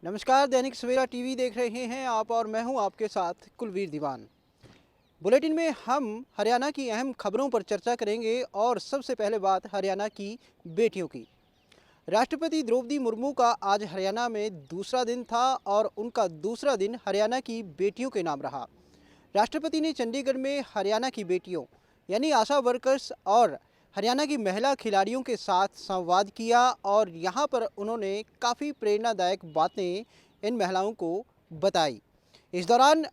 नमस्कार, दैनिक सवेरा टीवी देख रहे हैं आप और मैं हूं आपके साथ कुलवीर दीवान। बुलेटिन में हम हरियाणा की अहम खबरों पर चर्चा करेंगे और सबसे पहले बात हरियाणा की बेटियों की। राष्ट्रपति द्रौपदी मुर्मू का आज हरियाणा में दूसरा दिन था और उनका दूसरा दिन हरियाणा की बेटियों के नाम रहा। राष्ट्रपति ने चंडीगढ़ में हरियाणा की बेटियों यानी आशा वर्कर्स और हरियाणा की महिला खिलाड़ियों के साथ संवाद किया और यहाँ पर उन्होंने काफ़ी प्रेरणादायक बातें इन महिलाओं को बताई। इस दौरान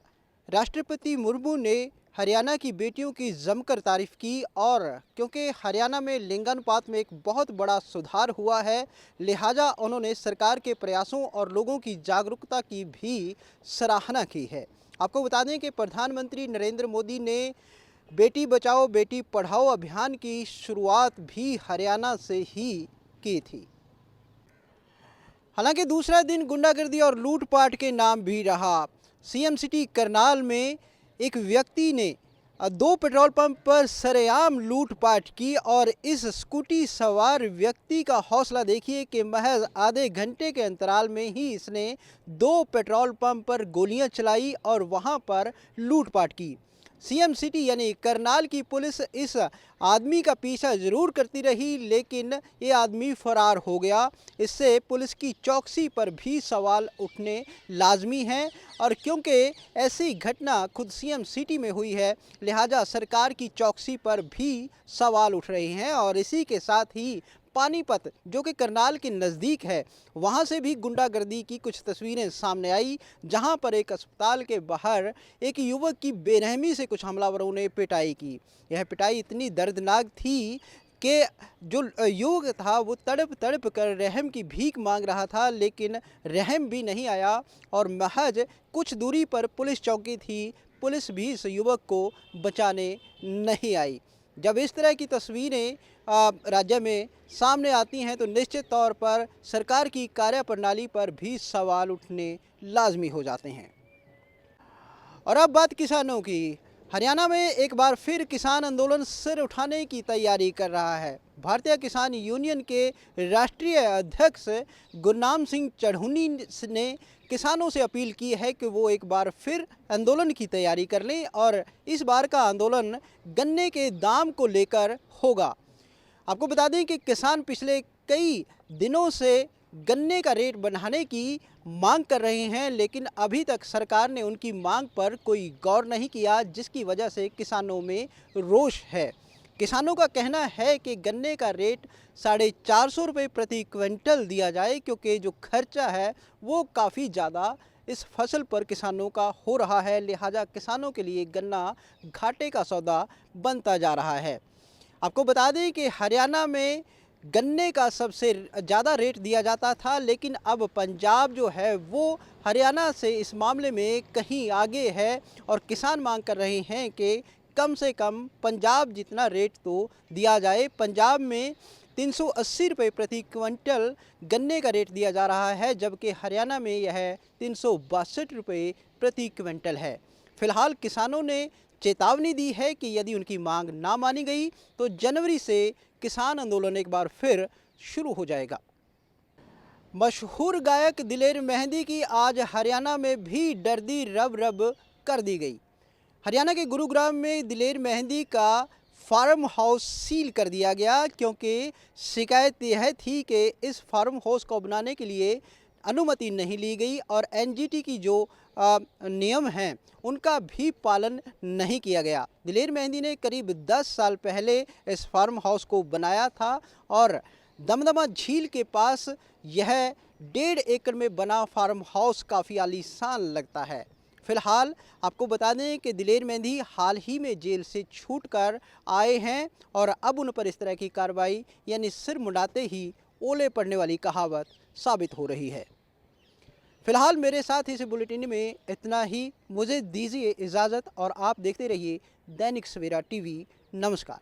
राष्ट्रपति मुर्मू ने हरियाणा की बेटियों की जमकर तारीफ की और क्योंकि हरियाणा में लिंगानुपात में एक बहुत बड़ा सुधार हुआ है, लिहाजा उन्होंने सरकार के प्रयासों और लोगों की जागरूकता की भी सराहना की है। आपको बता दें कि प्रधानमंत्री नरेंद्र मोदी ने बेटी बचाओ बेटी पढ़ाओ अभियान की शुरुआत भी हरियाणा से ही की थी। हालांकि दूसरा दिन गुंडागर्दी और लूटपाट के नाम भी रहा। सीएम सिटी करनाल में एक व्यक्ति ने दो पेट्रोल पंप पर सरेआम लूटपाट की और इस स्कूटी सवार व्यक्ति का हौसला देखिए कि महज आधे घंटे के अंतराल में ही इसने दो पेट्रोल पंप पर गोलियां चलाई और वहां पर लूटपाट की। सीएम सिटी यानी करनाल की पुलिस इस आदमी का पीछा जरूर करती रही, लेकिन ये आदमी फरार हो गया। इससे पुलिस की चौकसी पर भी सवाल उठने लाजमी हैं और क्योंकि ऐसी घटना खुद सीएम सिटी में हुई है, लिहाजा सरकार की चौकसी पर भी सवाल उठ रहे हैं। और इसी के साथ ही पानीपत जो कि करनाल के नज़दीक है, वहां से भी गुंडागर्दी की कुछ तस्वीरें सामने आई, जहां पर एक अस्पताल के बाहर एक युवक की बेरहमी से कुछ हमलावरों ने पिटाई की। यह पिटाई इतनी दर्दनाक थी कि जो युवक था वो तड़प तड़प कर रहम की भीख मांग रहा था, लेकिन रहम भी नहीं आया और महज कुछ दूरी पर पुलिस चौकी थी, पुलिस भी इस युवक को बचाने नहीं आई। जब इस तरह की तस्वीरें राज्य में सामने आती हैं तो निश्चित तौर पर सरकार की कार्यप्रणाली पर भी सवाल उठने लाजमी हो जाते हैं। और अब बात किसानों की। हरियाणा में एक बार फिर किसान आंदोलन सिर उठाने की तैयारी कर रहा है। भारतीय किसान यूनियन के राष्ट्रीय अध्यक्ष गुरनाम सिंह चढ़ूनी ने किसानों से अपील की है कि वो एक बार फिर आंदोलन की तैयारी कर लें और इस बार का आंदोलन गन्ने के दाम को लेकर होगा। आपको बता दें कि किसान पिछले कई दिनों से गन्ने का रेट बढ़ाने की मांग कर रहे हैं, लेकिन अभी तक सरकार ने उनकी मांग पर कोई गौर नहीं किया, जिसकी वजह से किसानों में रोष है। किसानों का कहना है कि गन्ने का रेट 450 रुपये प्रति क्विंटल दिया जाए, क्योंकि जो खर्चा है वो काफ़ी ज़्यादा इस फसल पर किसानों का हो रहा है, लिहाजा किसानों के लिए गन्ना घाटे का सौदा बनता जा रहा है। आपको बता दें कि हरियाणा में गन्ने का सबसे ज़्यादा रेट दिया जाता था, लेकिन अब पंजाब जो है वो हरियाणा से इस मामले में कहीं आगे है और किसान मांग कर रहे हैं कि कम से कम पंजाब जितना रेट तो दिया जाए। पंजाब में 380 रुपये प्रति क्विंटल गन्ने का रेट दिया जा रहा है, जबकि हरियाणा में यह 362 रुपये प्रति क्विंटल है। फिलहाल किसानों ने चेतावनी दी है कि यदि उनकी मांग ना मानी गई तो जनवरी से किसान आंदोलन एक बार फिर शुरू हो जाएगा। मशहूर गायक दिलेर मेहंदी की आज हरियाणा में भी दर्दी रब रब कर दी गई। हरियाणा के गुरुग्राम में दिलेर मेहंदी का फार्म हाउस सील कर दिया गया, क्योंकि शिकायत यह थी कि इस फार्म हाउस को बनाने के लिए अनुमति नहीं ली गई और एनजीटी की जो नियम हैं उनका भी पालन नहीं किया गया। दिलेर मेहंदी ने करीब 10 साल पहले इस फार्म हाउस को बनाया था और दमदमा झील के पास यह 1.5 एकड़ में बना फार्म हाउस काफ़ी आलीशान लगता है। फिलहाल आपको बता दें कि दिलेर मेहंदी हाल ही में जेल से छूटकर आए हैं और अब उन पर इस तरह की कार्रवाई यानी सिर मुंडाते ही ओले पड़ने वाली कहावत साबित हो रही है। फिलहाल मेरे साथ इस बुलेटिन में इतना ही। मुझे दीजिए इजाज़त और आप देखते रहिए दैनिक सवेरा टीवी। नमस्कार।